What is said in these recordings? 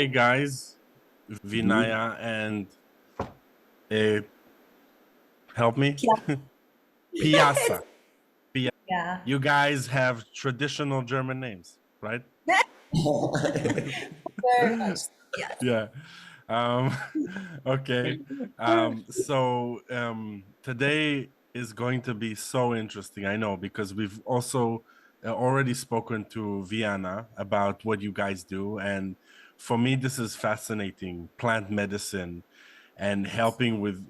Hey guys, Mhm. Vinaya and uh, help me, Yeah. Piyasa. Piyasa. Yeah. You guys have traditional German names, right? Very much. Yes. Yeah. Um, okay. Today is going to be so interesting. I know because we've also already spoken to Vienna about what you guys do, and for me, this is fascinating. Plant medicine and helping with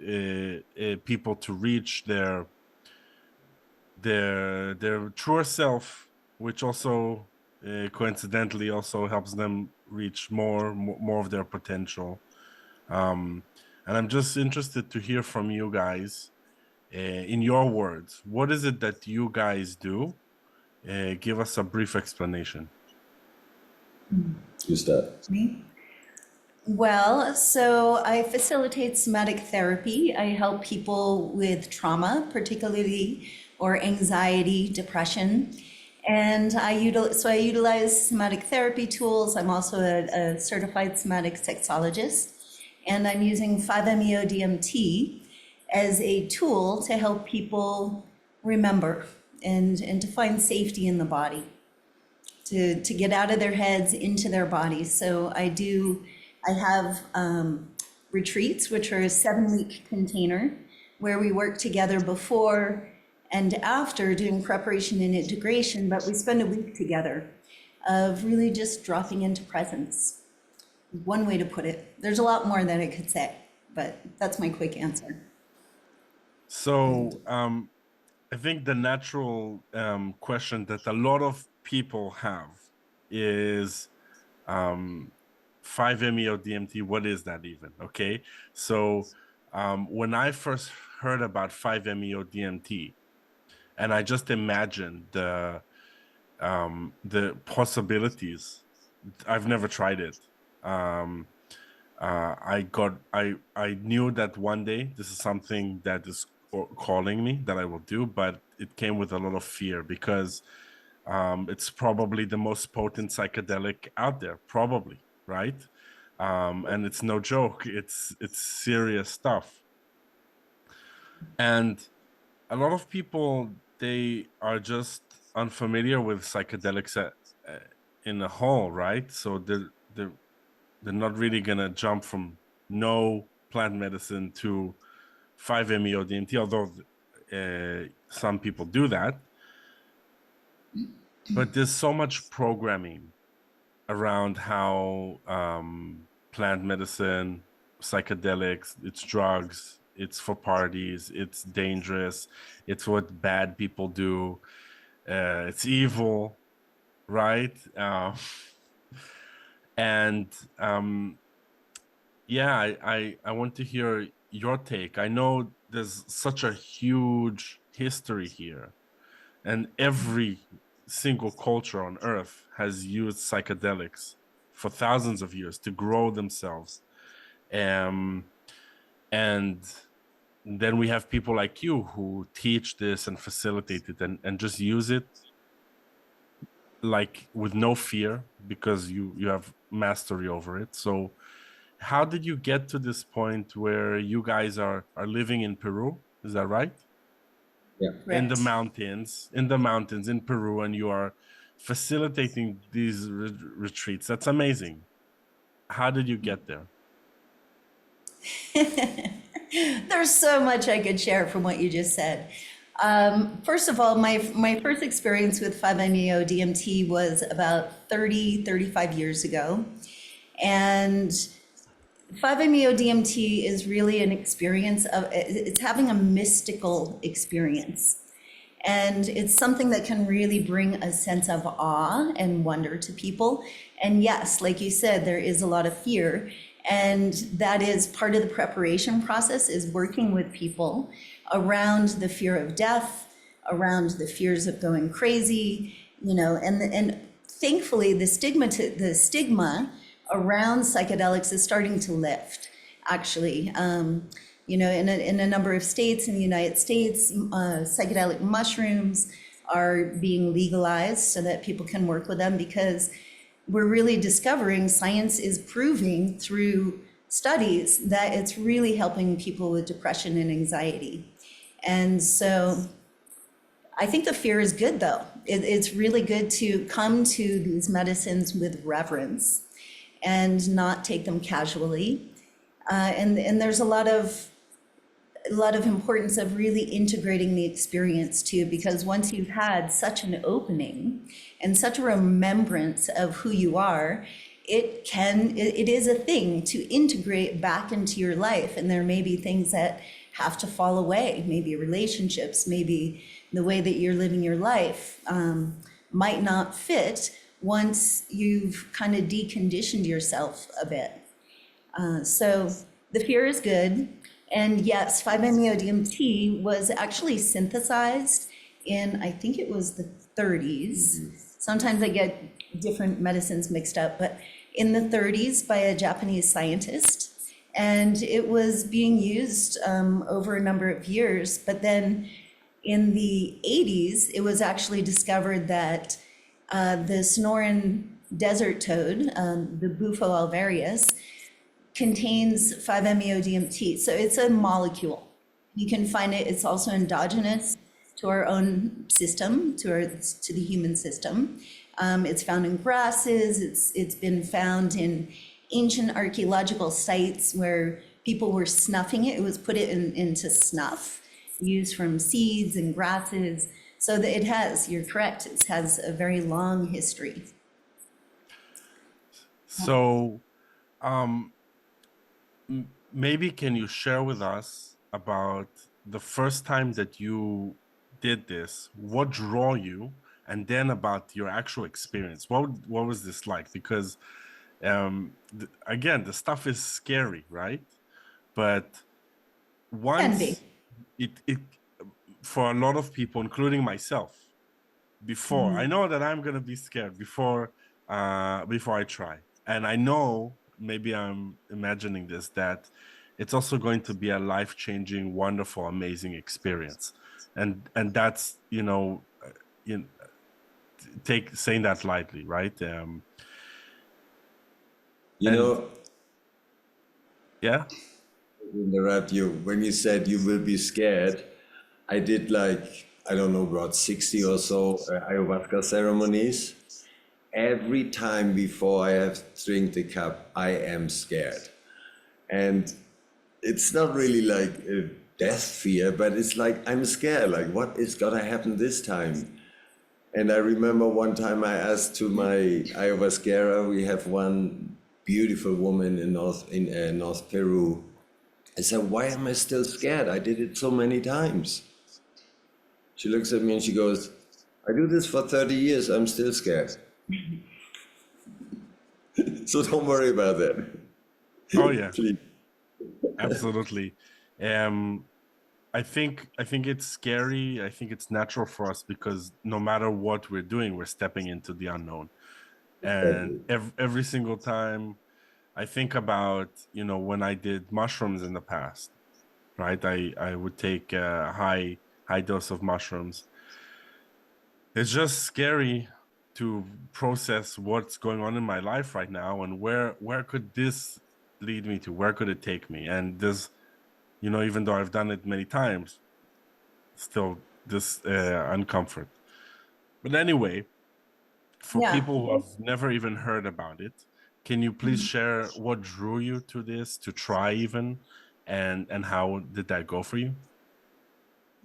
people to reach their truer self, which also coincidentally also helps them reach more of their potential. Um, and I'm just interested to hear from you guys, in your words, what is it that you guys do? Give us a brief explanation. You start. Me? Well, so I facilitate somatic therapy. I help people with trauma, particularly, or anxiety, depression. And I utilize somatic therapy tools. I'm also a certified somatic sexologist, and I'm using 5-MeO-DMT as a tool to help people remember and to find safety in the body, to get out of their heads into their bodies. So I have retreats, which are a 7-week container where we work together before and after doing preparation and integration, but we spend a week together of really just dropping into presence. One way to put it. There's a lot more that I could say, but that's my quick answer. So, I think the natural question that a lot of people have is, um, 5-MeO DMT. What is that even? Okay. So, when I first heard about 5-MeO DMT, and I just imagined the possibilities, I've never tried it. Um, I knew that one day this is something that is calling me that I will do, but it came with a lot of fear because it's probably the most potent psychedelic out there, probably, right? And it's no joke. It's serious stuff. And a lot of people, they are just unfamiliar with psychedelics in a whole, right? So they're not really gonna jump from no plant medicine to 5-MeO DMT, although some people do that. But there's so much programming around how plant medicine, psychedelics, it's drugs, it's for parties, it's dangerous, it's what bad people do, it's evil, right? And yeah, I want to hear your take. I know there's such a huge history here, and every single culture on earth has used psychedelics for thousands of years to grow themselves. Um, and then we have people like you who teach this and facilitate it and just use it like with no fear because you have mastery over it. So how did you get to this point where you guys are living in Peru? Is that right? Yeah. Correct. In the mountains in Peru, and you are facilitating these retreats. That's amazing. How did you get there? There's so much I could share from what you just said. First of all, my first experience with 5-MeO DMT was about 35 years ago. And 5-MeO DMT is really an experience of, it's having a mystical experience. And it's something that can really bring a sense of awe and wonder to people. And yes, like you said, there is a lot of fear. And that is part of the preparation process, is working with people around the fear of death, around the fears of going crazy, and thankfully the stigma around psychedelics is starting to lift, actually. In a number of states in the United States, psychedelic mushrooms are being legalized so that people can work with them, because we're really discovering, science is proving through studies that it's really helping people with depression and anxiety. And so I think the fear is good, though. It's really good to come to these medicines with reverence and not take them casually. And there's a lot of importance of really integrating the experience too, because once you've had such an opening and such a remembrance of who you are, it is a thing to integrate back into your life. And there may be things that have to fall away, maybe relationships, maybe the way that you're living your life might not fit once you've kind of deconditioned yourself a bit. So the fear is good. And yes, 5-MeO-DMT was actually synthesized in, I think it was the 30s. Sometimes I get different medicines mixed up, but in the 30s by a Japanese scientist. And it was being used over a number of years. But then in the 80s, it was actually discovered that the Sonoran desert toad, the Bufo alvarius, contains 5-MeO-DMT. So it's a molecule. You can find it, it's also endogenous to our own system, to the human system. It's found in grasses, it's been found in ancient archaeological sites where people were snuffing it. It was put into snuff, used from seeds and grasses. So that it has, you're correct, it has a very long history. So, maybe can you share with us about the first time that you did this? What drew you? And then about your actual experience. What was this like? Because again, the stuff is scary, right? But Can be. once it for a lot of people, including myself, before I know that I'm gonna be scared before I try. And I know, maybe I'm imagining this, that it's also going to be a life-changing, wonderful, amazing experience. And that's, take saying that lightly, right? You And know, yeah. interrupt you. When you said you will be scared, I did like, I don't know, about 60 or so ayahuasca ceremonies. Every time before I have to drink the cup, I am scared. And it's not really like a death fear, but it's like I'm scared. Like, what is gonna happen this time? And I remember one time I asked to my ayahuasquera, we have one beautiful woman in North Peru. I said, why am I still scared? I did it so many times. She looks at me and she goes, I do this for 30 years, I'm still scared. So don't worry about that. Oh yeah. Please. Absolutely. I think it's scary. I think it's natural for us because no matter what we're doing, we're stepping into the unknown. And every single time I think about, when I did mushrooms in the past, right? I would take a high dose of mushrooms. It's just scary to process what's going on in my life right now and where could this lead me to? Where could it take me? And this, even though I've done it many times, still this uncomfort. But anyway, for Yeah. people who have never even heard about it, can you please share what drew you to this, to try even, and how did that go for you?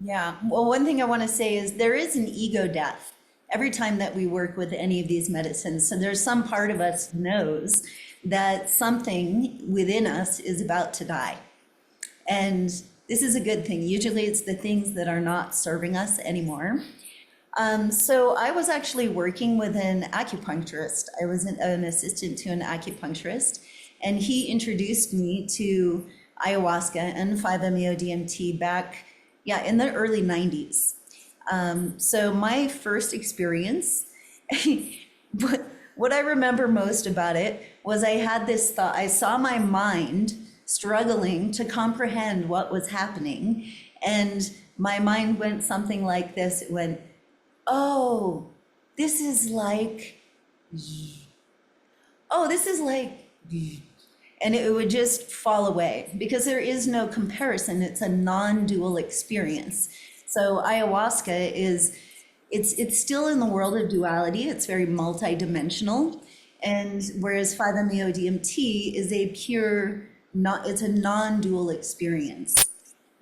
Yeah. Well, one thing I want to say is there is an ego death every time that we work with any of these medicines. So there's some part of us knows that something within us is about to die. And this is a good thing. Usually it's the things that are not serving us anymore. So I was actually working with an acupuncturist. I was an assistant to an acupuncturist, and he introduced me to ayahuasca and 5-MeO-DMT back, yeah, in the early 90s. So my first experience, what I remember most about it was I had this thought. I saw my mind struggling to comprehend what was happening, and my mind went something like this. It went, oh, this is like oh, this is like, and it would just fall away because there is no comparison. It's a non-dual experience. So ayahuasca is, it's still in the world of duality. It's very multidimensional. And whereas 5-MeO-DMT is a pure, not, it's a non-dual experience.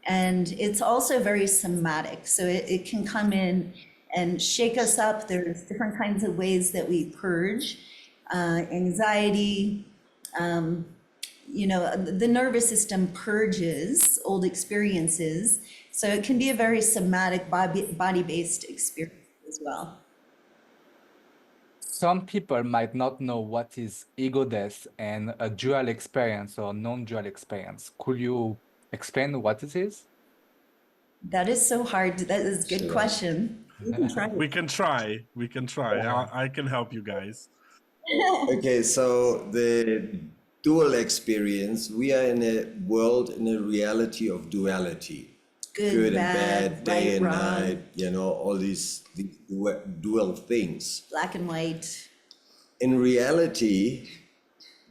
And it's also very somatic. So it can come in and shake us up. There's different kinds of ways that we purge anxiety. You know, the nervous system purges old experiences. So it can be a very somatic body-based experience as well. Some people might not know what is ego death and a dual experience or non-dual experience. Could you explain what it is? That is so hard. That is a good Sure. question. You can try We it. can try. We can try. I can help you guys. Okay, so the dual experience, we are in a world, in a reality of duality. Good, And bad, bad, day right, and wrong, night, you know, all these dual things. black and white. In reality,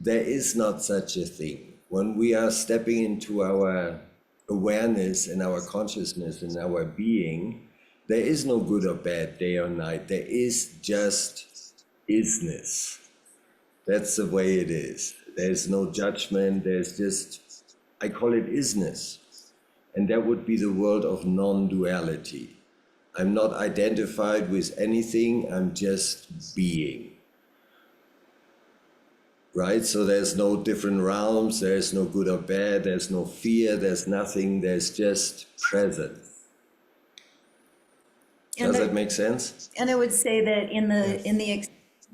there is not such a thing. When we are stepping into our awareness and our consciousness and our being, there is no good or bad, day or night. There is just isness. That's the way it is. There's no judgment. There's just, I call it isness. And that would be the world of non-duality. I'm not identified with anything. I'm just being. Right? So there's no different realms. There's no good or bad. There's no fear. There's nothing. There's just presence. Does that make sense? And I would say that in the experience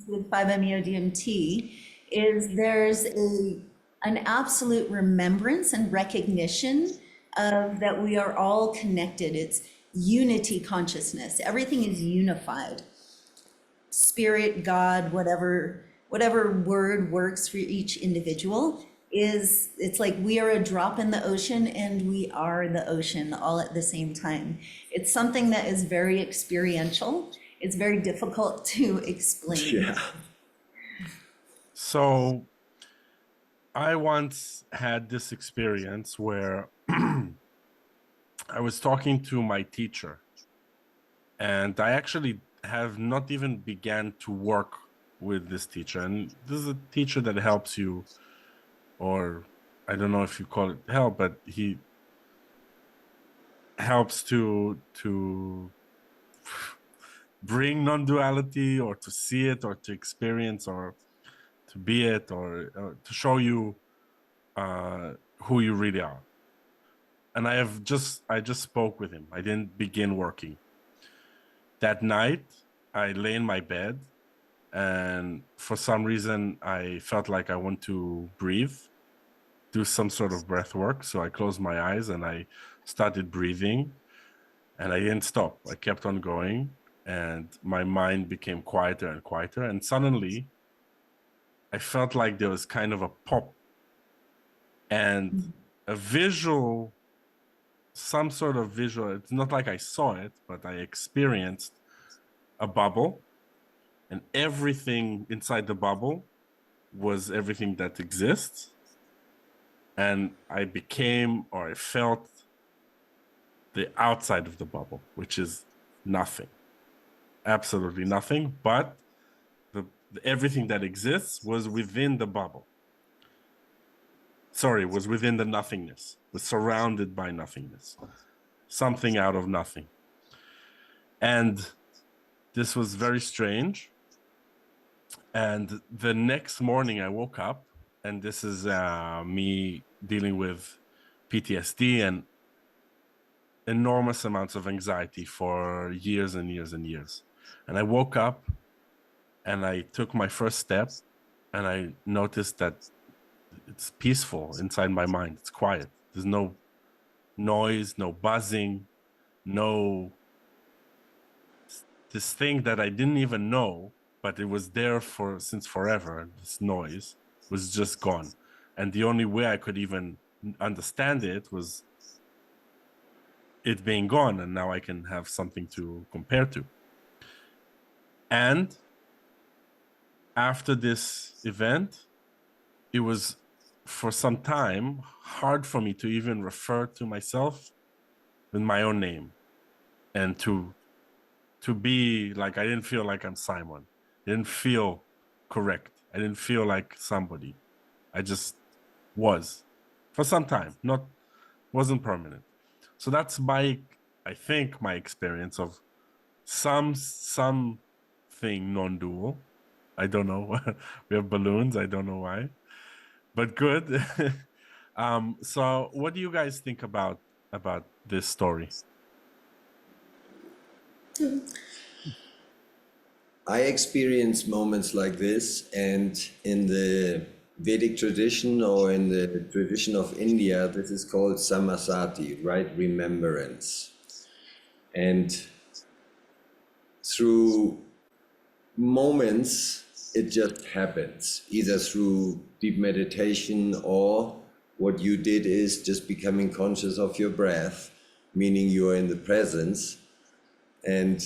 with 5-MeO-DMT is there's an absolute remembrance and recognition of that we are all connected. It's unity consciousness. Everything is unified. Spirit, God, whatever word works for each individual is, it's like we are a drop in the ocean and we are the ocean all at the same time. It's something that is very experiential. It's very difficult to explain. Yeah. So I once had this experience where I was talking to my teacher, and I actually have not even began to work with this teacher. And this is a teacher that helps you, or I don't know if you call it help, but he helps to bring non-duality, or to see it, or to experience, or to be it, or to show you who you really are. And I just spoke with him. I didn't begin working. That night, I lay in my bed, and for some reason, I felt like I want to breathe, do some sort of breath work. So I closed my eyes and I started breathing, and I didn't stop. I kept on going, and my mind became quieter and quieter. And suddenly, I felt like there was kind of a pop and a visual, some sort of visual. It's not like I saw it, but I experienced a bubble, and everything inside the bubble was everything that exists. And I became, or I felt, the outside of the bubble, which is nothing, absolutely nothing. But everything that exists was within the bubble. Sorry, was within the nothingness, was surrounded by nothingness, something out of nothing. And this was very strange. And the next morning I woke up, and this is me dealing with PTSD and enormous amounts of anxiety for years and years and years. And I woke up and I took my first step, and I noticed that it's peaceful inside my mind. It's quiet. There's no noise, no buzzing, no this thing that I didn't even know, but it was there since forever. This noise was just gone. And the only way I could even understand it was it being gone, and now I can have something to compare to. And after this event, it was for some time hard for me to even refer to myself with my own name, and to be like, I didn't feel like I'm Simon. I didn't feel correct. I didn't feel like somebody. I just was for some time, not wasn't permanent. So that's my, I think, my experience of something non-dual. I don't know. We have balloons. I don't know why, but good. So what do you guys think about this story? I experience moments like this, and in the Vedic tradition or in the tradition of India, this is called samasati, right? Remembrance. And through moments, it just happens, either through deep meditation, or what you did is just becoming conscious of your breath, meaning you are in the presence and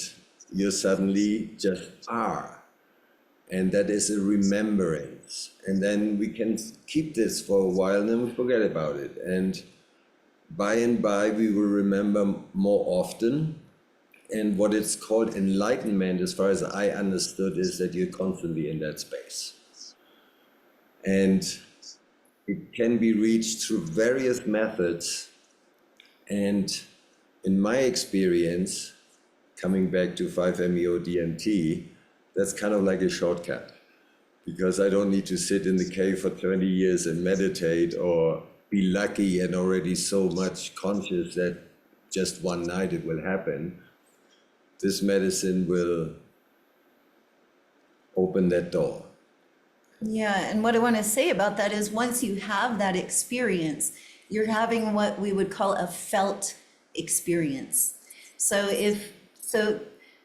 you suddenly just are. And that is a remembrance. And then we can keep this for a while and then we forget about it. And by, we will remember more often. And what it's called enlightenment, as far as I understood, is that you're constantly in that space. And it can be reached through various methods. And in my experience, coming back to 5-MeO-DMT, that's kind of like a shortcut, because I don't need to sit in the cave for 20 years and meditate, or be lucky and already so much conscious that just one night it will happen. This medicine will open that door. Yeah, and what I want to say about that is once you have that experience, you're having what we would call a felt experience. So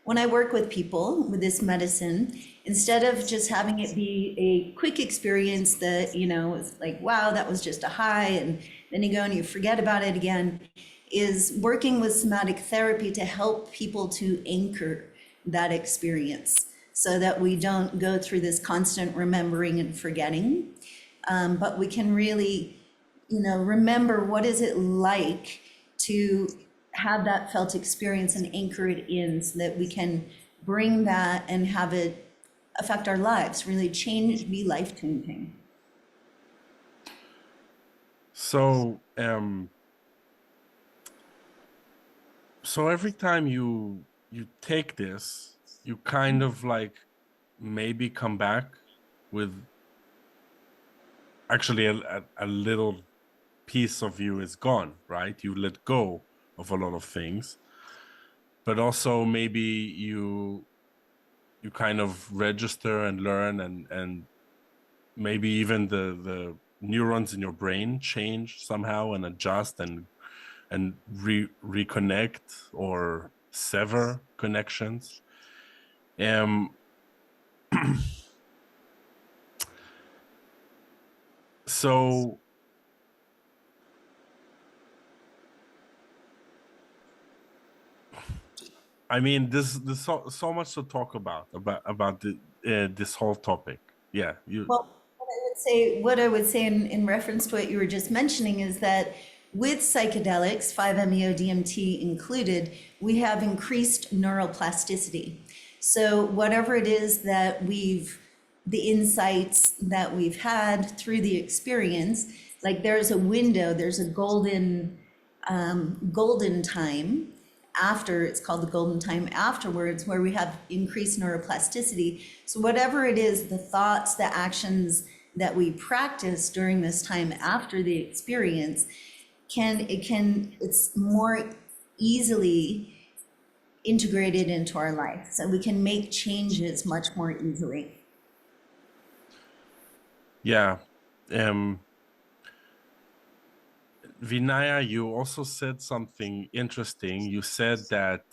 when I work with people with this medicine, instead of just having it be a quick experience that, is like, wow, that was just a high, and then you go and you forget about it again, is working with somatic therapy to help people to anchor that experience so that we don't go through this constant remembering and forgetting. But we can really, remember what is it like to have that felt experience and anchor it in so that we can bring that and have it affect our lives, really change, be life-changing. So so every time you take this, you kind of like maybe come back with actually a little piece of you is gone, right? You let go of a lot of things, but also maybe you kind of register and learn, and maybe even the neurons in your brain change somehow and adjust and reconnect or sever connections. Um, so I mean, there's so much to talk about this whole topic. Yeah, you. Well, what I would say in reference to what you were just mentioning is that with psychedelics, 5-MeO-DMT included, we have increased neuroplasticity. So whatever it is that the insights that we've had through the experience, like there's a window, there's a golden time after, it's called the golden time afterwards, where we have increased neuroplasticity. So whatever it is, the thoughts, the actions that we practice during this time after the experience, it's more easily integrated into our life. So we can make changes much more easily. Yeah. Vinaya, you also said something interesting. You said that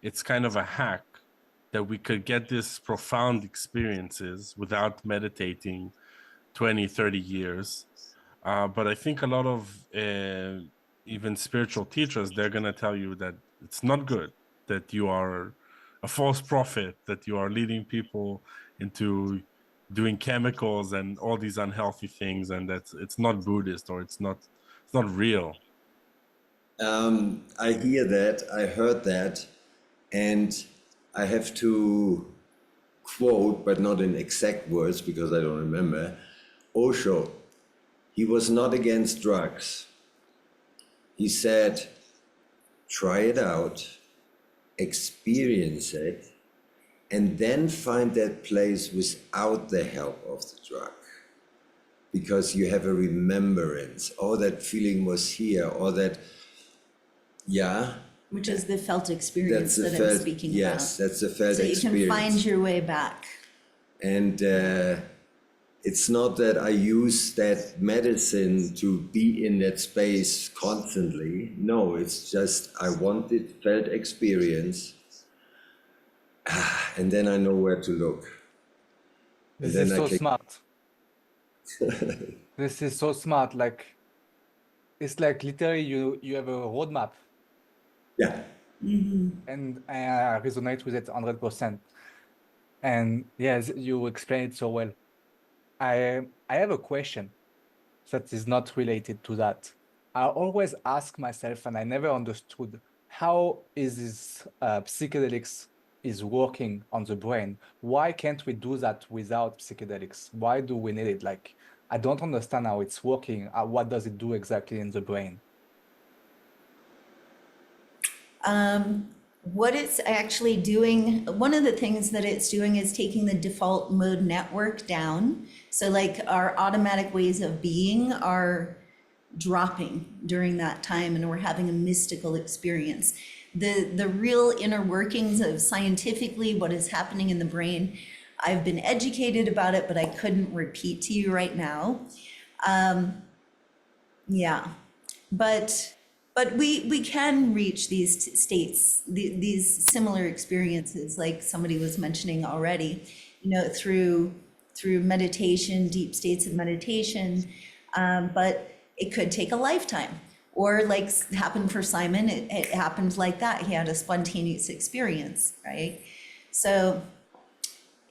it's kind of a hack that we could get these profound experiences without meditating 20, 30 years. But I think a lot of even spiritual teachers, they're going to tell you that it's not good, that you are a false prophet, that you are leading people into doing chemicals and all these unhealthy things, and that it's not Buddhist, or it's not real. I hear that, I heard that, and I have to quote, but not in exact words because I don't remember, Osho. He was not against drugs. He said, try it out, experience it, and then find that place without the help of the drug. Because you have a remembrance, oh, that feeling was here, or that, yeah. Which is the felt experience that I'm speaking about. Yes, that's the felt So you experience. can find your way back. And it's not that I use that medicine to be in that space constantly. No, it's just I wanted felt experience, and then I know where to look. And This then is I so can. smart. This is so smart. Like, it's like literally you have a roadmap, Yeah. and I resonate with it 100%. And yes, you explain it so well. I have a question that is not related to that. I always ask myself, and I never understood how is this psychedelics is working on the brain. Why can't we do that without psychedelics? Why do we need it? Like, I don't understand how it's working. What does it do exactly in the brain? What it's actually doing, one of the things that it's doing is taking the default mode network down. So like our automatic ways of being are dropping during that time, and we're having a mystical experience. The real inner workings of scientifically what is happening in the brain, I've been educated about it, but I couldn't repeat to you right now. Yeah, but we can reach these states, these similar experiences, like somebody was mentioning already, through meditation, deep states of meditation. But it could take a lifetime, or like happened for Simon, it happened like that. He had a spontaneous experience, right? So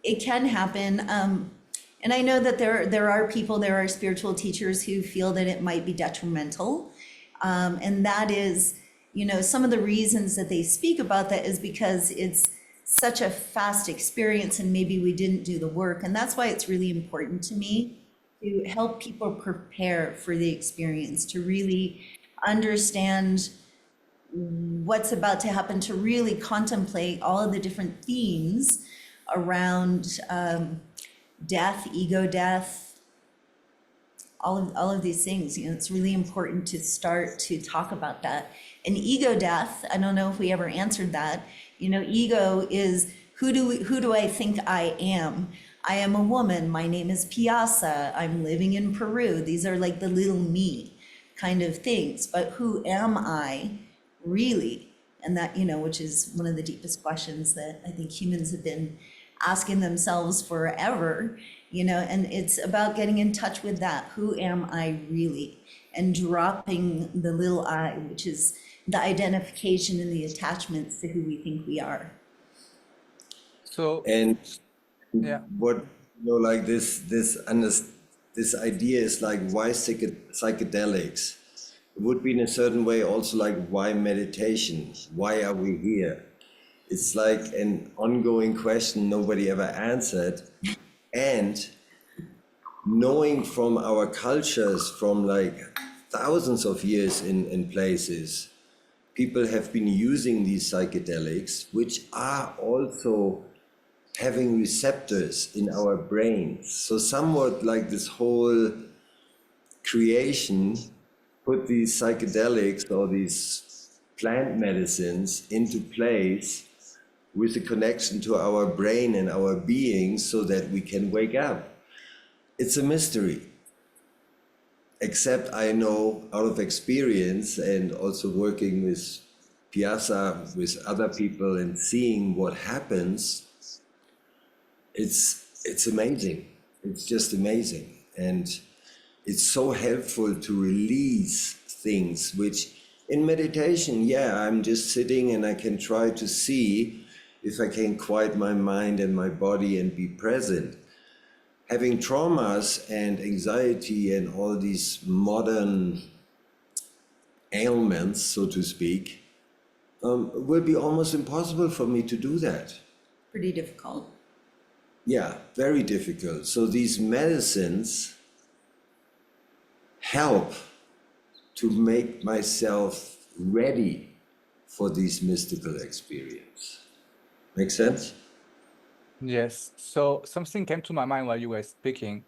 it can happen. And I know that there are people, there are spiritual teachers who feel that it might be detrimental. And that is, some of the reasons that they speak about that is because it's such a fast experience and maybe we didn't do the work. And that's why it's really important to me to help people prepare for the experience, to really understand what's about to happen, to really contemplate all of the different themes around death, ego death, all of these things. It's really important to start to talk about that. And ego death, I don't know if we ever answered that. Ego is who do I think I am? I am a woman. My name is Piyasa. I'm living in Peru. These are like the little me kind of things. But who am I really? And that, which is one of the deepest questions that I think humans have been asking themselves forever, and it's about getting in touch with that. Who am I really? And dropping the little I, which is the identification and the attachments to who we think we are. So, And yeah. what, like this idea is like, why psychedelics? It would be in a certain way also like, why meditation? Why are we here? It's like an ongoing question nobody ever answered. And knowing from our cultures, from like thousands of years in places, people have been using these psychedelics, which are also having receptors in our brains. So somewhat like this whole creation put these psychedelics or these plant medicines into place with a connection to our brain and our being so that we can wake up. It's a mystery. Except I know out of experience and also working with Piyasa, with other people and seeing what happens, it's amazing. It's just amazing. And it's so helpful to release things which in meditation, yeah, I'm just sitting and I can try to see if I can quiet my mind and my body and be present. Having traumas and anxiety and all these modern ailments, so to speak, will be almost impossible for me to do that. Pretty difficult. Yeah, very difficult. So these medicines help to make myself ready for these mystical experience. Make sense? Yes. So something came to my mind while you were speaking.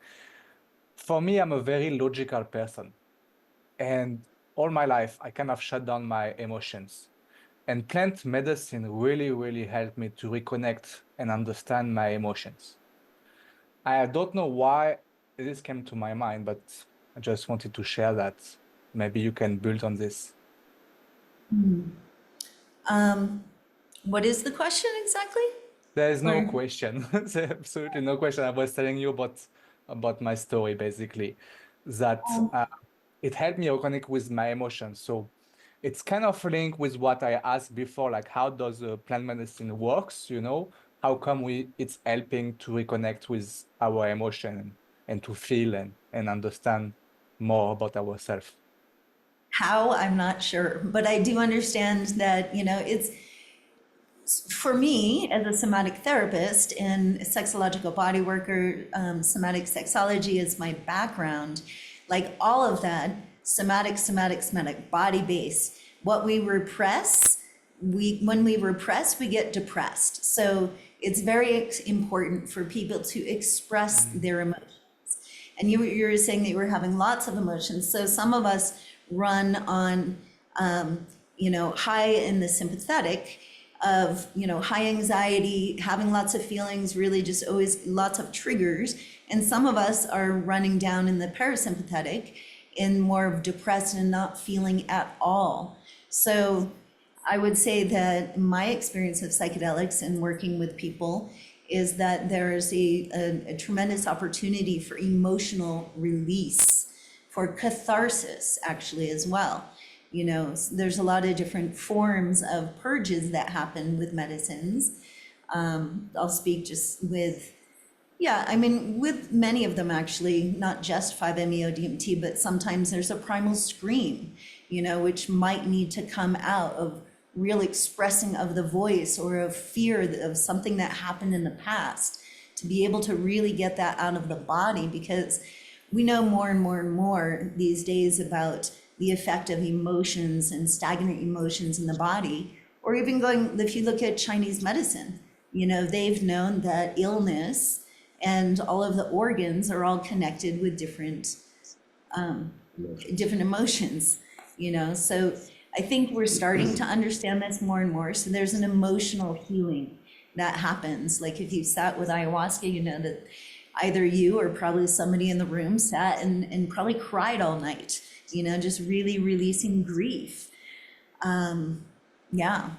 For me, I'm a very logical person. And all my life, I kind of shut down my emotions. And plant medicine really, really helped me to reconnect and understand my emotions. I don't know why this came to my mind, but I just wanted to share that. Maybe you can build on this. What is the question exactly? There is no Or question. There's absolutely no question. I was telling you about my story, basically, that it helped me reconnect with my emotions. So it's kind of linked with what I asked before, like how does plant medicine works, you know? How come it's helping to reconnect with our emotion and to feel and understand more about ourselves? how, I'm not sure, but I do understand that, it's for me as a somatic therapist and sexological body worker, somatic sexology is my background. Like all of that, somatic, body base. What we repress, when we repress, we get depressed. So it's very important for people to express their emotions. And you were saying that you were having lots of emotions. So some of us run on, high in the sympathetic of, high anxiety, having lots of feelings, really just always lots of triggers. And some of us are running down in the parasympathetic in more of depressed and not feeling at all. So I would say that my experience of psychedelics and working with people is that there is a tremendous opportunity for emotional release, for catharsis actually as well. There's a lot of different forms of purges that happen with medicines. I'll speak just with, yeah, I mean, with many of them actually, not just 5-MeO-DMT, but sometimes there's a primal scream, which might need to come out of real expressing of the voice or of fear of something that happened in the past, to be able to really get that out of the body, because we know more and more and more these days about the effect of emotions and stagnant emotions in the body. Or even if you look at Chinese medicine, they've known that illness and all of the organs are all connected with different emotions, so I think we're starting to understand this more and more. So there's an emotional healing that happens. Like if you sat with ayahuasca, that either you or probably somebody in the room sat and probably cried all night, just really releasing grief. Yeah.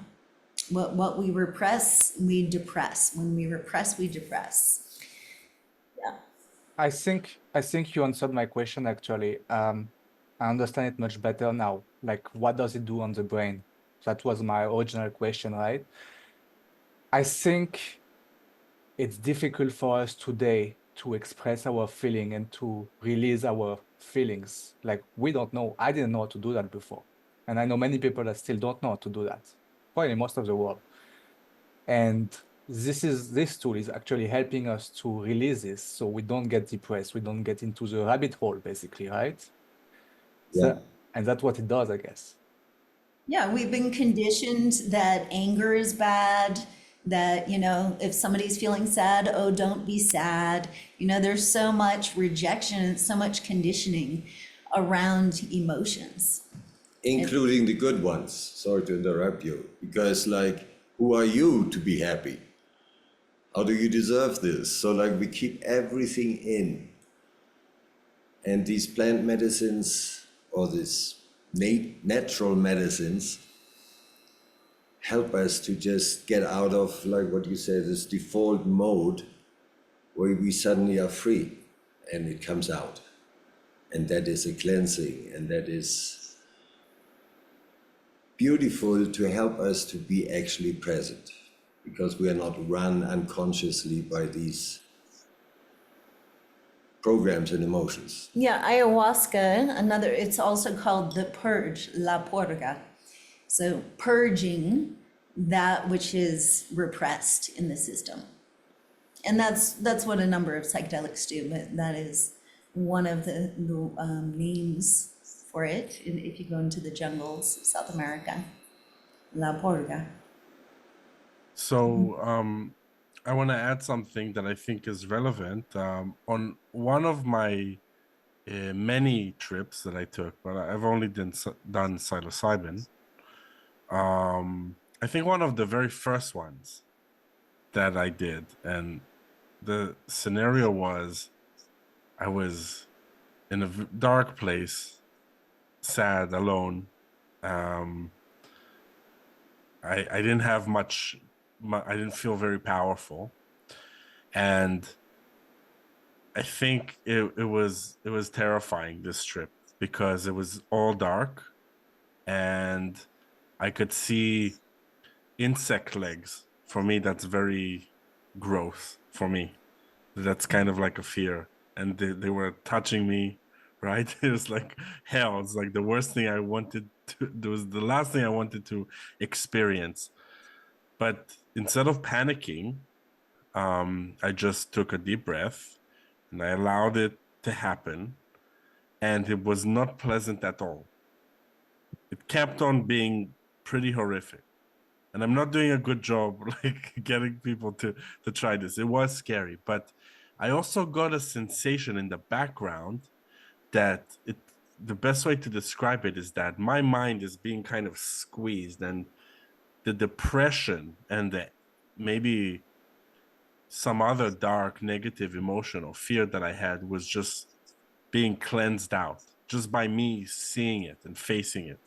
What we repress, we depress. When we repress, we depress. Yeah. I think you answered my question actually. I understand it much better now. Like, what does it do on the brain? That was my original question, right? I think it's difficult for us today to express our feeling and to release our feelings. Like, we don't know. I didn't know how to do that before. And I know many people that still don't know how to do that, probably most of the world. And this tool is actually helping us to release this so we don't get depressed, we don't get into the rabbit hole, basically, right? Yeah. And that's what it does, I guess. Yeah, we've been conditioned that anger is bad, that, if somebody's feeling sad, oh, don't be sad. There's so much rejection and so much conditioning around emotions. Including the good ones. Sorry to interrupt you. Because, like, who are you to be happy? How do you deserve this? So, like, we keep everything in. And these plant medicines or these natural medicines help us to just get out of, like what you said, this default mode where we suddenly are free and it comes out. And that is a cleansing, and that is beautiful to help us to be actually present. because we are not run unconsciously by these programs and emotions. Yeah, ayahuasca, another, it's also called the purge, la purga. So purging that which is repressed in the system. And that's what a number of psychedelics do, but that is one of the names for it if you go into the jungles of South America, la purga. So I want to add something that I think is relevant. On one of my many trips that I took, but I've only done psilocybin. I think one of the very first ones that I did, and the scenario was I was in a dark place, sad, alone. Um, I didn't have much, I didn't feel very powerful. And I think it was terrifying, this trip, because it was all dark and I could see insect legs. For me, that's very gross for me. That's kind of like a fear. And they were touching me, right? It was like hell. It's like the worst thing I wanted to, it was the last thing I wanted to experience. But instead of panicking, I just took a deep breath and I allowed it to happen. And it was not pleasant at all. It kept on being pretty horrific. And I'm not doing a good job like getting people to try this. It was scary, but I also got a sensation in the background that it the best way to describe it is that my mind is being kind of squeezed, and the depression and the maybe some other dark negative emotion or fear that I had was just being cleansed out just by me seeing it and facing it.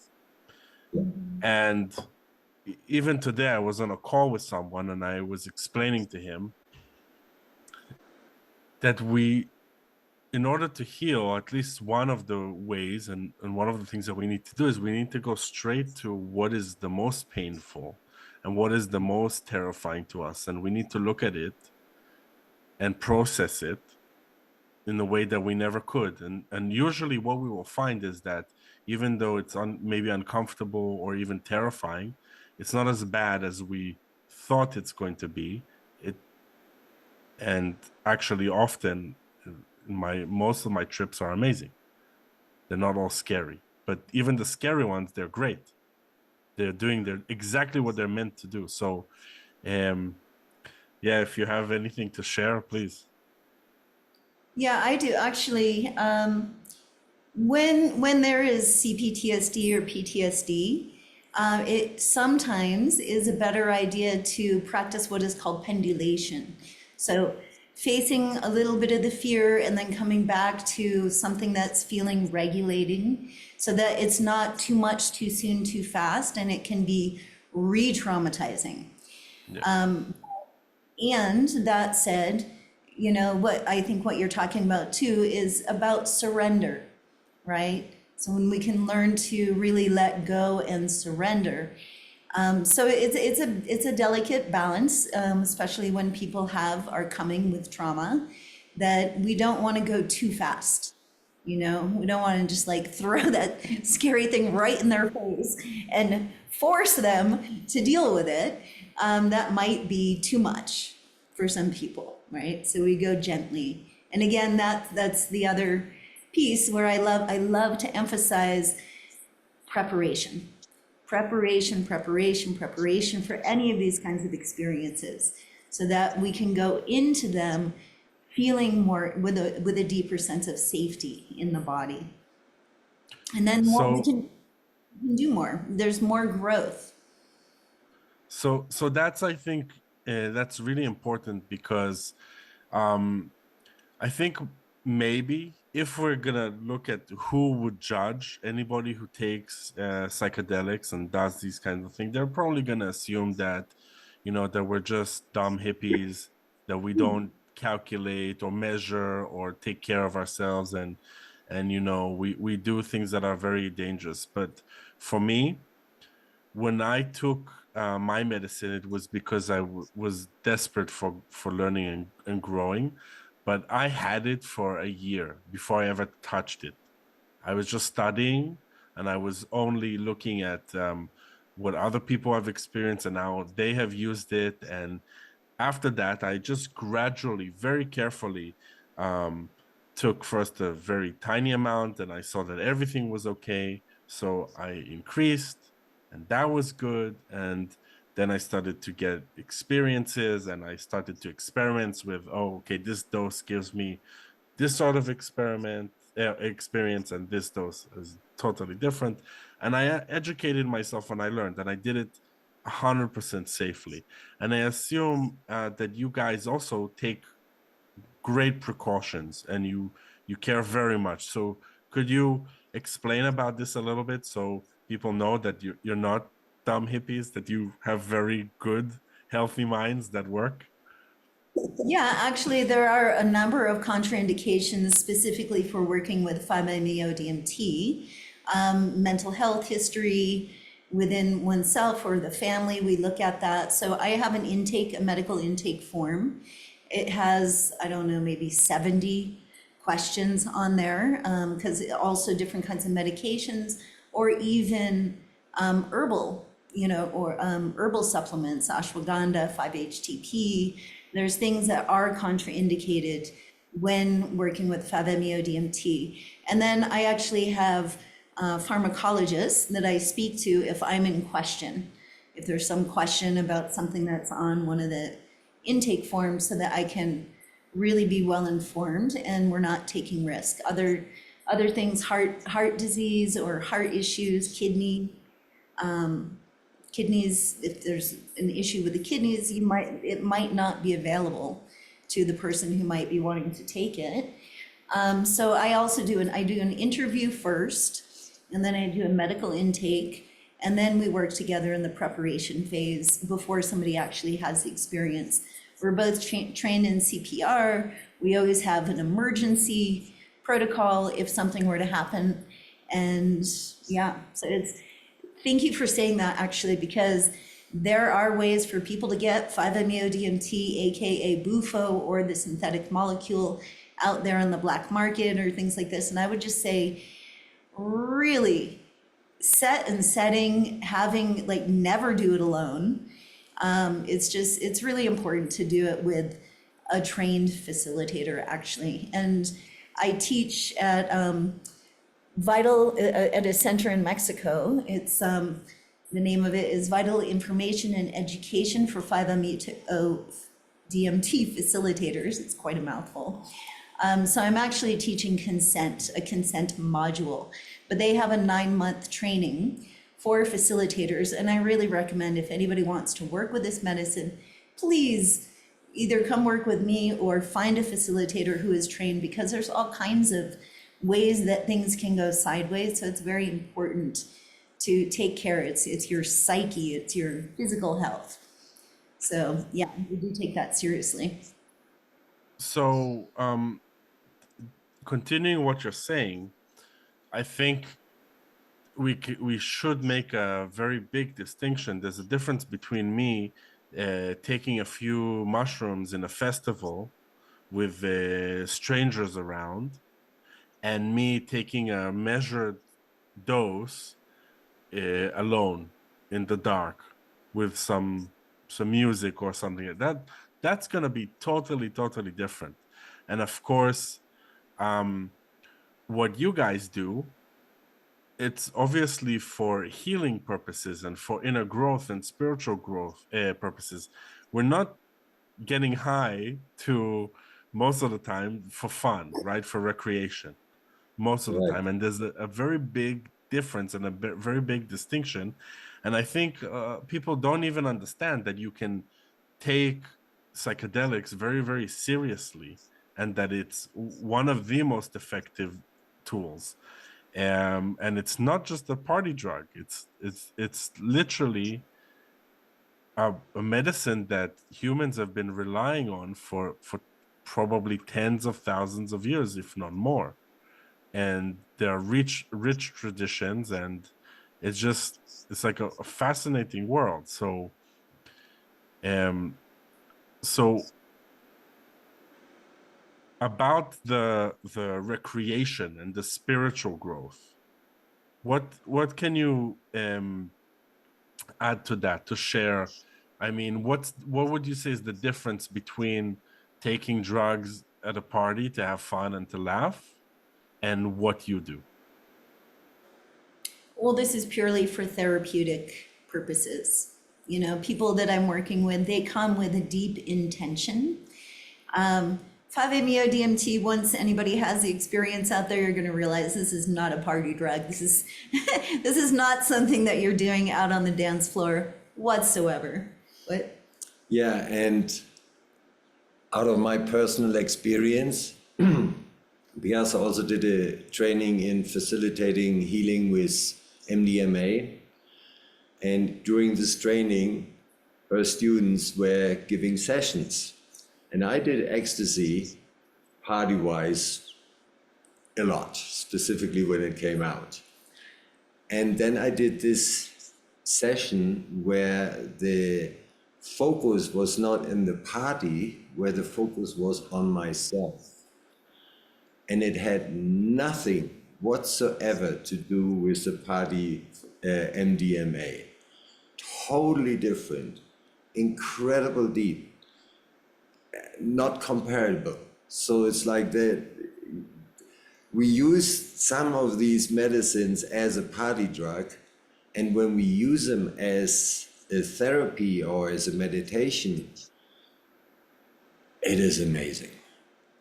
And even today, I was on a call with someone and I was explaining to him that in order to heal, at least one of the ways and one of the things that we need to do is we need to go straight to what is the most painful and what is the most terrifying to us. And we need to look at it and process it in a way that we never could. And usually what we will find is that even though it's maybe uncomfortable or even terrifying, it's not as bad as we thought it's going to be. And actually often most of my trips are amazing. They're not all scary, but even the scary ones, they're great. They're doing exactly what they're meant to do. So yeah, if you have anything to share, please. Yeah, I do actually. When there is CPTSD or PTSD, it sometimes is a better idea to practice what is called pendulation. So facing a little bit of the fear and then coming back to something that's feeling regulating so that it's not too much, too soon, too fast, and it can be re-traumatizing. Yeah. And that said, you know, what I think what you're talking about too is about surrender, right? So when we can learn to really let go and surrender. So it's a delicate balance, especially when people are coming with trauma, that we don't want to go too fast. You know, we don't want to just like throw that scary thing right in their face and force them to deal with it. That might be too much for some people, right? So we go gently. And again, that's the other piece where I love to emphasize preparation. Preparation for any of these kinds of experiences so that we can go into them feeling more with a deeper sense of safety in the body. And then more, So we can do more. There's more growth. so that's, I think, that's really important because um I think maybe if we're gonna look at who would judge anybody who takes psychedelics and does these kinds of things, they're probably gonna assume that, that we're just dumb hippies, that we don't calculate or measure or take care of ourselves, and we do things that are very dangerous. But for me, when I took my medicine, it was because I was desperate for learning and growing, but I had it for a year before I ever touched it. I was just studying, and I was only looking at what other people have experienced and how they have used it. And after that, I just gradually, very carefully, um, took first a very tiny amount, and I saw that everything was okay. So I increased, and that was good. And then I started to get experiences, and I started to experiment with, oh, okay, this dose gives me this sort of experience, and this dose is totally different. And I educated myself, and I learned, and I did it 100% safely. And I assume that you guys also take great precautions, and you care very much. So could you explain about this a little bit, so people know that you're not dumb hippies, that you have very good, healthy minds that work? Yeah, actually, there are a number of contraindications specifically for working with 5-MeO-DMT. Mental health history within oneself or the family, we look at that. So I have an intake, a medical intake form. It has, I don't know, maybe 70 questions on there, because also different kinds of medications or even herbal, or herbal supplements, ashwagandha, 5-HTP. There's things that are contraindicated when working with 5-MeO-DMT. And then I actually have pharmacologists that I speak to if I'm in question, if there's some question about something that's on one of the intake forms, so that I can really be well informed and we're not taking risk. Other things, heart disease or heart issues, kidneys, if there's an issue with the kidneys, it might not be available to the person who might be wanting to take it. So I also do an interview first, and then I do a medical intake, and then we work together in the preparation phase before somebody actually has the experience. We're both trained in CPR. We always have an emergency protocol if something were to happen. And yeah, so thank you for saying that, actually, because there are ways for people to get 5-MeO-DMT, AKA Bufo, or the synthetic molecule out there on the black market or things like this. And I would just say, really having, like, never do it alone. It's really important to do it with a trained facilitator, actually. And I teach at at a center in Mexico. It's the name of it is Vital Information and Education for 5-MeO-DMT Facilitators. It's quite a mouthful. So I'm actually teaching a consent module, but they have a 9-month training for facilitators. And I really recommend, if anybody wants to work with this medicine, please either come work with me or find a facilitator who is trained, because there's all kinds of ways that things can go sideways. So it's very important to take care. It's your psyche, it's your physical health. So yeah, we do take that seriously. So continuing what you're saying, I think we should make a very big distinction. There's a difference between me taking a few mushrooms in a festival with strangers around, and me taking a measured dose alone in the dark with some music or something like that. That's going to be totally different. And of course, what you guys do, it's obviously for healing purposes and for inner growth and spiritual growth purposes. We're not getting high to most of the time for fun, right? For recreation, most of the Right. time. And there's a very big difference and a very big distinction. And I think people don't even understand that you can take psychedelics very seriously, and that it's one of the most effective tools. And it's not just a party drug. It's literally a medicine that humans have been relying on for probably tens of thousands of years, if not more. And there are rich traditions, and it's just it's like a fascinating world. So about the recreation and the spiritual growth, what can you add to that, to share? I mean, what would you say is the difference between taking drugs at a party to have fun and to laugh and what you do? Well, this is purely for therapeutic purposes. You know, people that I'm working with, they come with a deep intention. 5-MeO DMT, once anybody has the experience out there, you're going to realize this is not a party drug. This is this is not something that you're doing out on the dance floor whatsoever. But Yeah, and out of my personal experience, Piyasa also did a training in facilitating healing with MDMA. And during this training, her students were giving sessions. And I did ecstasy party-wise a lot, specifically when it came out. And then I did this session where the focus was not in the party, where the focus was on myself. And it had nothing whatsoever to do with the party MDMA. Totally different, incredible deep, not comparable. So it's like we use some of these medicines as a party drug, and when we use them as a therapy or as a meditation, it is amazing.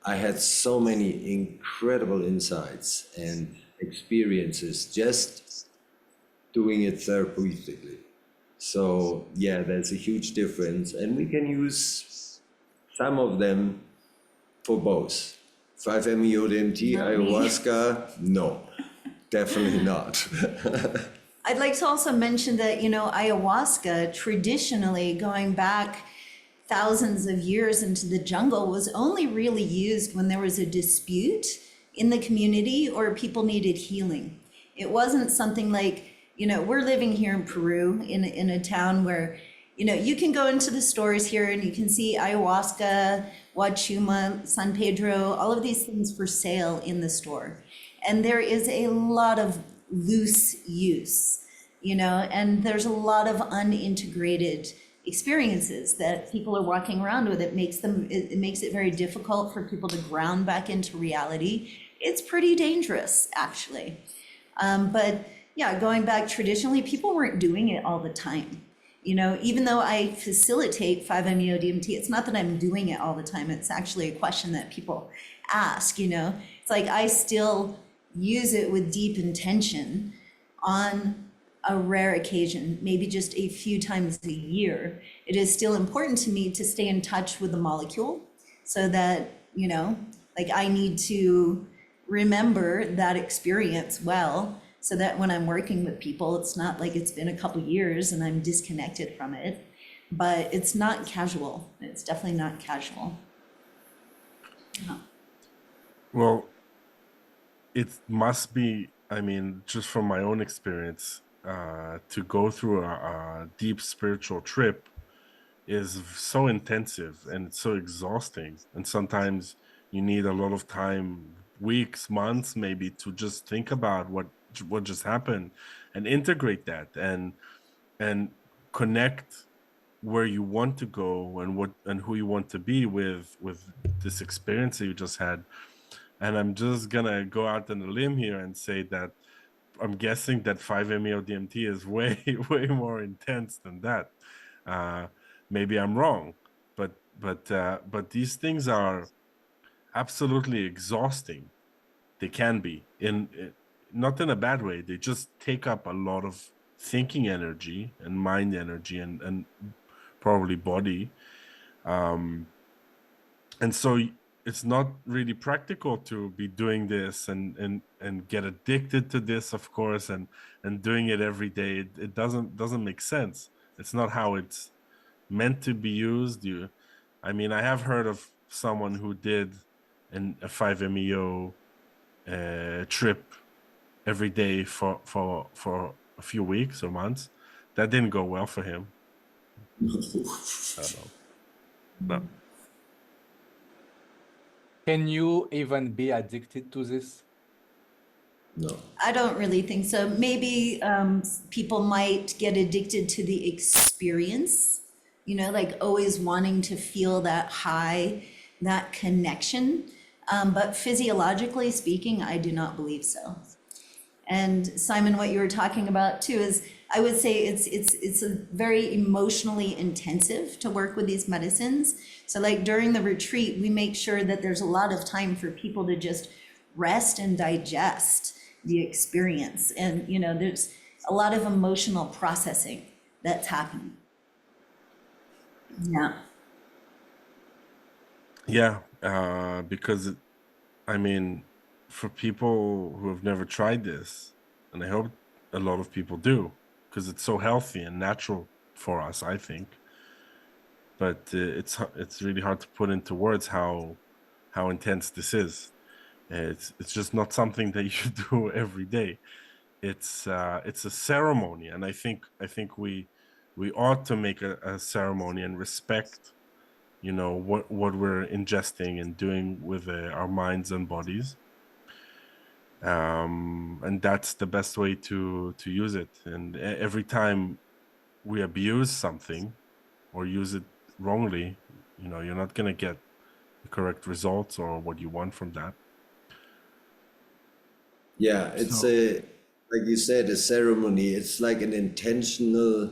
I had so many incredible insights and experiences just doing it therapeutically. So yeah, there's a huge difference, and we can use some of them for both. 5-MeO DMT, not me. ayahuasca, no, definitely not. I'd like to also mention that, you know, ayahuasca, traditionally going back thousands of years into the jungle, was only really used when there was a dispute in the community or people needed healing. It wasn't something like, you know, we're living here in Peru in a town where, you know, you can go into the stores here and you can see ayahuasca, huachuma, San Pedro, all of these things for sale in the store. And there is a lot of loose use, you know, and there's a lot of unintegrated experiences that people are walking around with. It makes it very difficult for people to ground back into reality. It's pretty dangerous, actually. But yeah, going back traditionally, people weren't doing it all the time. You know, even though I facilitate 5-MeO DMT, it's not that I'm doing it all the time. It's actually a question that people ask, you know. It's like I still use it with deep intention on a rare occasion, maybe just a few times a year. It is still important to me to stay in touch with the molecule so that, you know, like I need to remember that experience well, so that when I'm working with people, it's not like it's been a couple years and I'm disconnected from it. But it's not casual. It's definitely not casual. Well, it must be, I mean, just from my own experience, to go through a deep spiritual trip is so intensive and it's so exhausting. And sometimes you need a lot of time, weeks, months, maybe, to just think about what just happened and integrate that and connect where you want to go and what and who you want to be with this experience that you just had. And I'm just gonna go out on a limb here and say that I'm guessing that 5-MeO DMT is way way more intense than that. Maybe I'm wrong, but these things are absolutely exhausting. They can be not in a bad way. They just take up a lot of thinking energy and mind energy and probably body. And so it's not really practical to be doing this and get addicted to this, of course, and doing it every day. It doesn't make sense. It's not how it's meant to be used. I mean, I have heard of someone who did a 5-MeO trip every day for a few weeks or months, That didn't go well for him. I don't know. No. Can you even be addicted to this? No. I don't really think so. Maybe people might get addicted to the experience, you know, like always wanting to feel that high, that connection. But physiologically speaking, I do not believe so. And Simon, what you were talking about too is, I would say it's a very emotionally intensive to work with these medicines. So like during the retreat, we make sure that there's a lot of time for people to just rest and digest the experience. And, you know, there's a lot of emotional processing that's happening. Yeah. Yeah, because I mean, for people who have never tried this, and I hope a lot of people do, because it's so healthy and natural for us, I think. But it's really hard to put into words how intense this is. It's just not something that you do every day. It's a ceremony, and I think we ought to make a ceremony and respect, you know, what we're ingesting and doing with our minds and bodies. And that's the best way to use it. And every time we abuse something or use it wrongly, you know, you're not going to get the correct results or what you want from that. Yeah, it's So a, like you said, a ceremony. It's like an intentional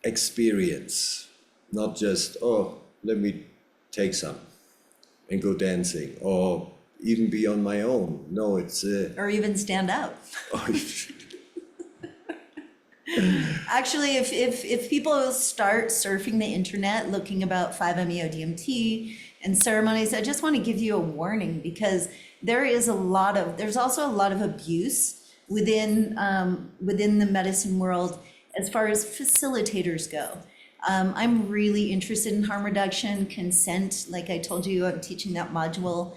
experience, not just, oh, let me take some and go dancing or even be on my own. No, it's Or even stand up. oh, Actually, if people start surfing the internet looking about 5-MeO-DMT and ceremonies, I just want to give you a warning because there's also a lot of abuse within the medicine world as far as facilitators go. I'm really interested in harm reduction, consent. Like I told you, I'm teaching that module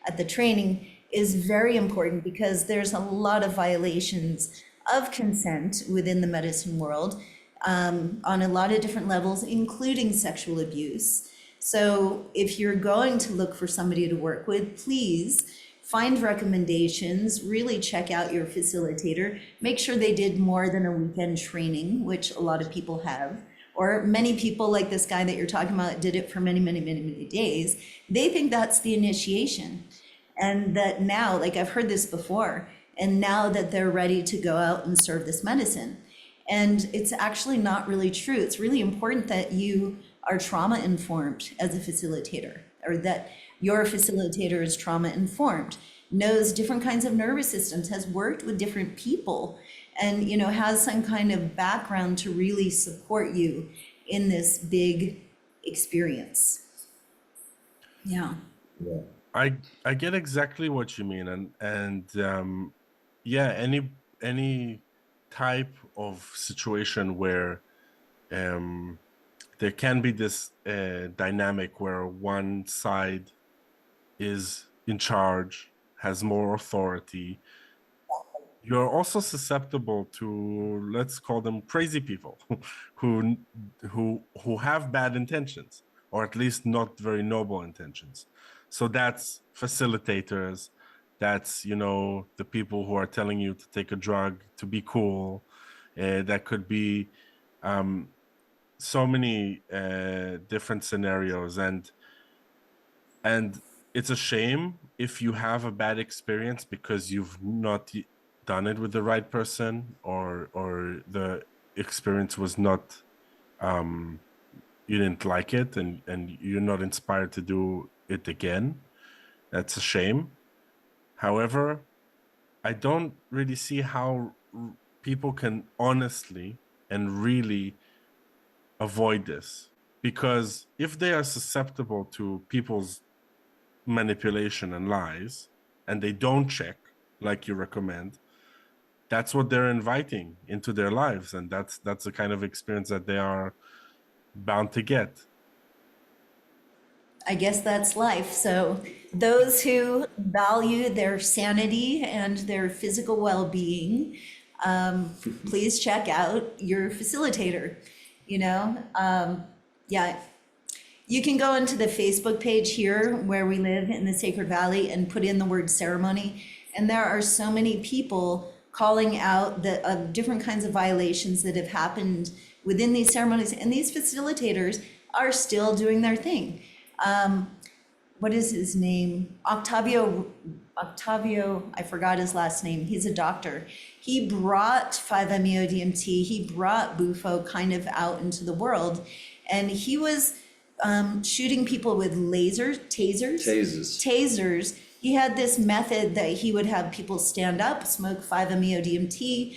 at the training is very important because there's a lot of violations of consent within the medicine world on a lot of different levels, including sexual abuse. So if you're going to look for somebody to work with, please find recommendations, really check out your facilitator, make sure they did more than a weekend training, which a lot of people have, or many people like this guy that you're talking about did it for many, many, many, many days. They think that's the initiation. And that now, like I've heard this before, and now that they're ready to go out and serve this medicine. And it's actually not really true. It's really important that you are trauma informed as a facilitator, or that your facilitator is trauma informed, knows different kinds of nervous systems, has worked with different people, and, you know, has some kind of background to really support you in this big experience. Yeah. yeah. I get exactly what you mean, and yeah, any type of situation where there can be this dynamic where one side is in charge, has more authority. You're also susceptible to, let's call them crazy people, who who have bad intentions, or at least not very noble intentions. So that's facilitators, that's, you know, the people who are telling you to take a drug to be cool. That could be so many different scenarios, and it's a shame if you have a bad experience because you've not done it with the right person, or the experience was not you didn't like it, and you're not inspired to do it again. That's a shame. However, I don't really see how people can honestly and really avoid this, because if they are susceptible to people's manipulation and lies, and they don't check like you recommend, that's what they're inviting into their lives, and that's the kind of experience that they are bound to get. I guess that's life. So those who value their sanity and their physical well-being, Please check out your facilitator, you know? Yeah, you can go into the Facebook page here where we live in the Sacred Valley and put in the word ceremony. And there are so many people calling out the different kinds of violations that have happened within these ceremonies. And these facilitators are still doing their thing. What is his name? Octavio, I forgot his last name. He's a doctor. He brought 5-MeO-DMT, he brought Bufo kind of out into the world. And he was shooting people with tasers. He had this method that he would have people stand up, smoke 5-MeO-DMT,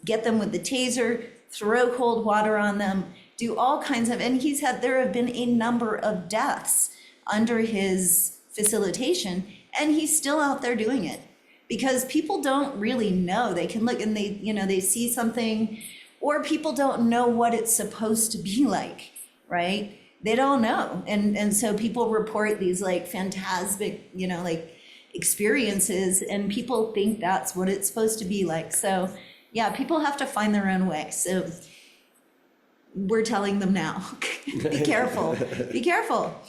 get them with the taser, throw cold water on them, do all kinds of, and there have been a number of deaths under his facilitation, and he's still out there doing it because people don't really know. They can look and they see something, or people don't know what it's supposed to be like, right? They don't know. And so people report these like phantasmic, like experiences, and people think that's what it's supposed to be like. So yeah, people have to find their own way. So we're telling them now, be careful, be careful.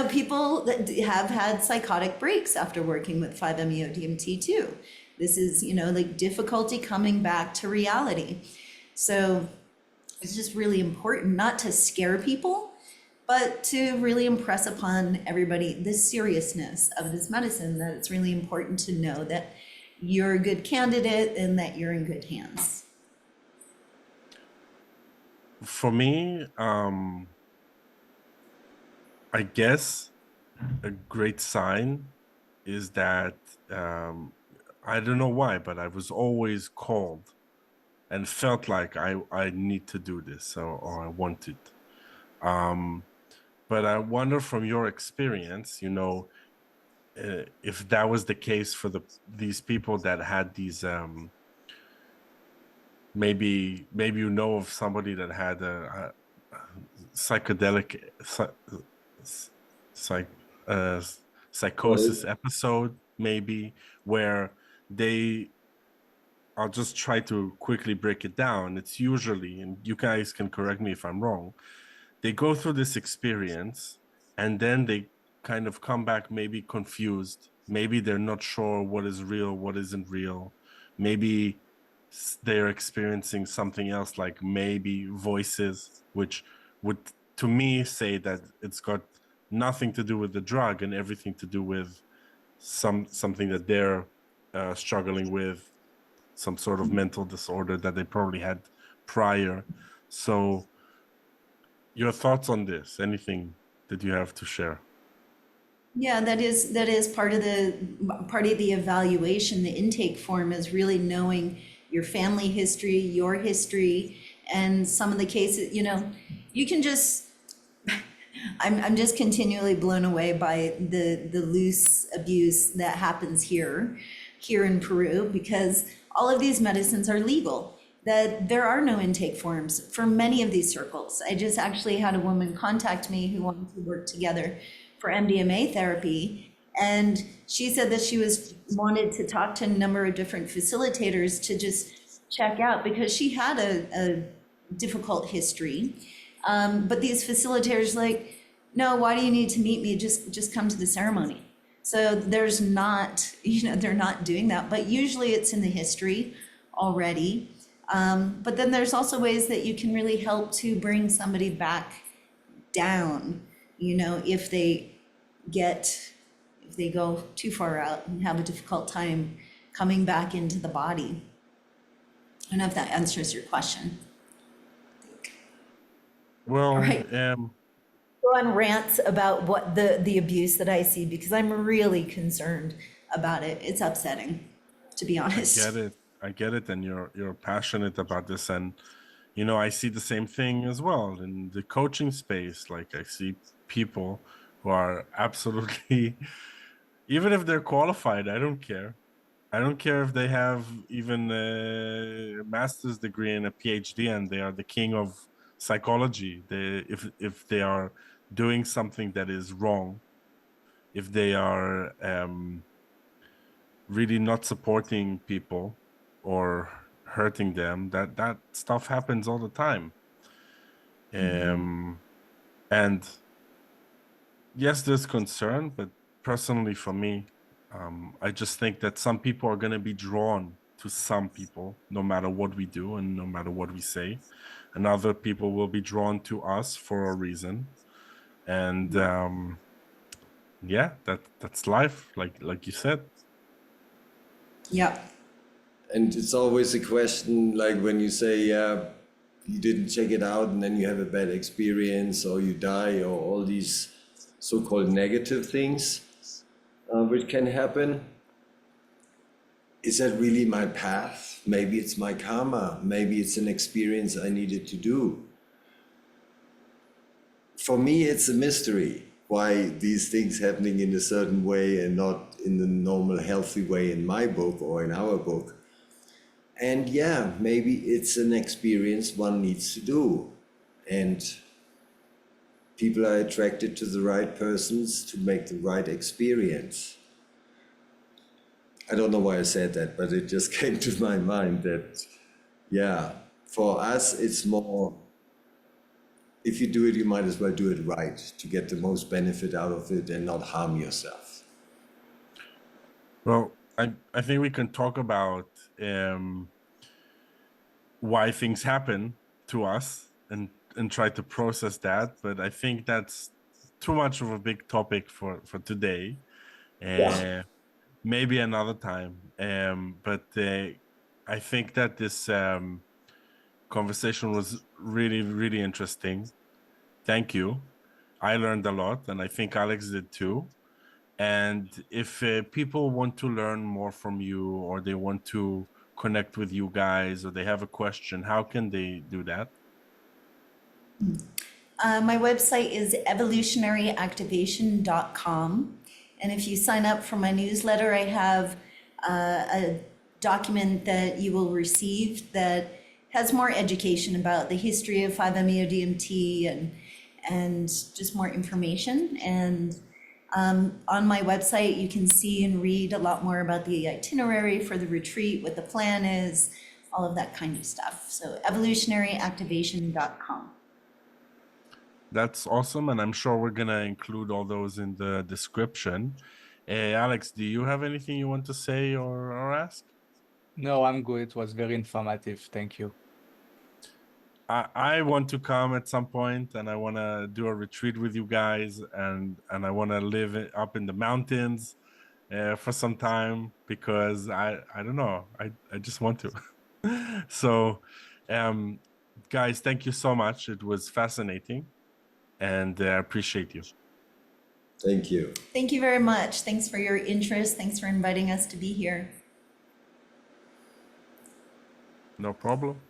People that have had psychotic breaks after working with 5-MeO-DMT too. This is, like difficulty coming back to reality. So it's just really important not to scare people, but to really impress upon everybody the seriousness of this medicine, that it's really important to know that you're a good candidate and that you're in good hands. For me, I guess a great sign is that I don't know why, but I was always called and felt like I need to do this, or I want it. But I wonder from your experience, if that was the case for these people that had these maybe of somebody that had a psychedelic psychosis episode, maybe, where I'll just try to quickly break it down. It's usually, and you guys can correct me if I'm wrong, they go through this experience and then they kind of come back maybe confused. Maybe they're not sure what is real, what isn't real. Maybe they're experiencing something else, like maybe voices, which would, to me, say that it's got nothing to do with the drug and everything to do with something that they're struggling with, some sort of mental disorder that they probably had prior. So your thoughts on this? Anything that you have to share? Yeah, that is part of the evaluation. The intake form is really knowing your family history, your history, and some of the cases, you can just, I'm just continually blown away by the loose abuse that happens here in Peru, because all of these medicines are legal, that there are no intake forms for many of these circles. I just actually had a woman contact me who wanted to work together for MDMA therapy. And she said that she wanted to talk to a number of different facilitators to just check out, because she had a difficult history. But these facilitators like, no, why do you need to meet me? Just come to the ceremony. So there's not, they're not doing that, but usually it's in the history already. But then there's also ways that you can really help to bring somebody back down, if they go too far out and have a difficult time coming back into the body. I don't know if that answers your question. Well, right. Go on rants about what the abuse that I see, because I'm really concerned about it. It's upsetting, to be honest. I get it, and you're passionate about this, and I see the same thing as well in the coaching space. Like, I see people who are absolutely, even if they're qualified, I don't care. I don't care if they have even a master's degree and a PhD and they are the king of psychology. If they are doing something that is wrong, if they are really not supporting people, or hurting them, that stuff happens all the time. And yes, there's concern, but personally for me, I just think that some people are going to be drawn to some people, no matter what we do and no matter what we say, and other people will be drawn to us for a reason. And yeah, that's life, like you said. Yep. And it's always a question like when you say, yeah, you didn't check it out and then you have a bad experience or you die or all these so-called negative things which can happen. Is that really my path? Maybe it's my karma. Maybe it's an experience I needed to do. For me, it's a mystery why these things happening in a certain way and not in the normal healthy way in my book or in our book. And yeah, maybe it's an experience one needs to do. And people are attracted to the right persons to make the right experience. I don't know why I said that, but it just came to my mind that, yeah, for us, it's more, if you do it, you might as well do it right to get the most benefit out of it and not harm yourself. Well, I think we can talk about why things happen to us and try to process that, but I think that's too much of a big topic for today. Yeah. Maybe another time. But I think that this conversation was really, really interesting. Thank you. I learned a lot, and I think Alex did too. And if people want to learn more from you, or they want to connect with you guys, or they have a question, how can they do that? My website is evolutionaryactivation.com. And if you sign up for my newsletter, I have a document that you will receive that has more education about the history of 5-MeO-DMT and just more information. And on my website, you can see and read a lot more about the itinerary for the retreat, what the plan is, all of that kind of stuff. So evolutionaryactivation.com. That's awesome, and I'm sure we're gonna include all those in the description. Alex, do you have anything you want to say or ask? No, I'm good. It was very informative. Thank you. I want to come at some point, and I want to do a retreat with you guys, and I want to live up in the mountains for some time, because I don't know, I just want to. So, um, guys, thank you so much. It was fascinating, and I appreciate you. Thank you. Thank you very much. Thanks for your interest. Thanks for inviting us to be here. No problem.